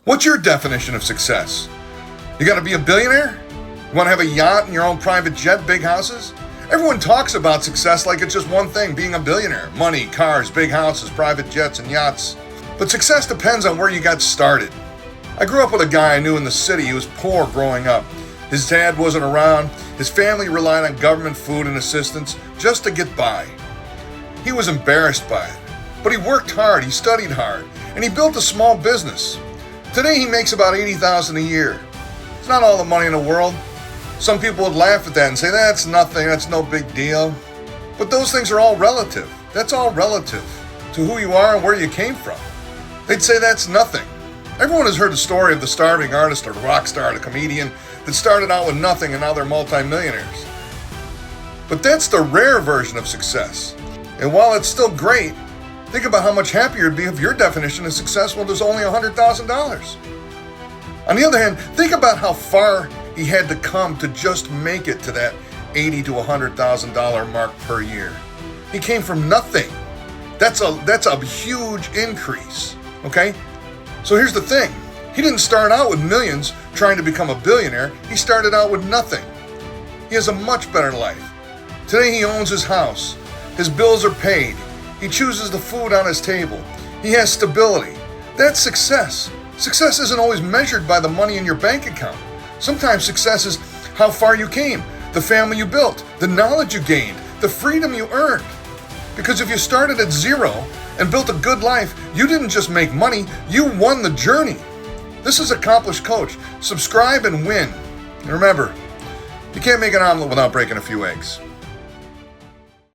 What's your definition of success? You gotta be a billionaire? You wanna have a yacht and your own private jet, big houses? Everyone talks about success like it's just one thing, being a billionaire. Money, cars, big houses, private jets, and yachts. But success depends on where you got started. I grew up with a guy I knew in the city who was poor growing up. His dad wasn't around. His family relied on government food and assistance just to get by. He was embarrassed by it. But he worked hard, he studied hard, and he built a small business. Today he makes about $80,000 a year. It's not all the money in the world. Some people would laugh at that and say, that's nothing, that's no big deal. But those things are all relative. That's all relative to who you are and where you came from. They'd say that's nothing. Everyone has heard the story of the starving artist or rock star or comedian that started out with nothing and now they're multimillionaires. But that's the rare version of success. And while it's still great, think about how much happier it'd be if your definition of success was only $100,000. On the other hand, think about how far he had to come to just make it to that $80,000 to $100,000 mark per year. He came from nothing. That's a huge increase, okay? So here's the thing. He didn't start out with millions trying to become a billionaire. He started out with nothing. He has a much better life. Today he owns his house. His bills are paid. He chooses the food on his table. He has stability. That's success. Success isn't always measured by the money in your bank account. Sometimes success is how far you came, the family you built, the knowledge you gained, the freedom you earned. Because if you started at zero and built a good life, you didn't just make money, you won the journey. This is Accomplished Coach. Subscribe and win. And remember, you can't make an omelet without breaking a few eggs.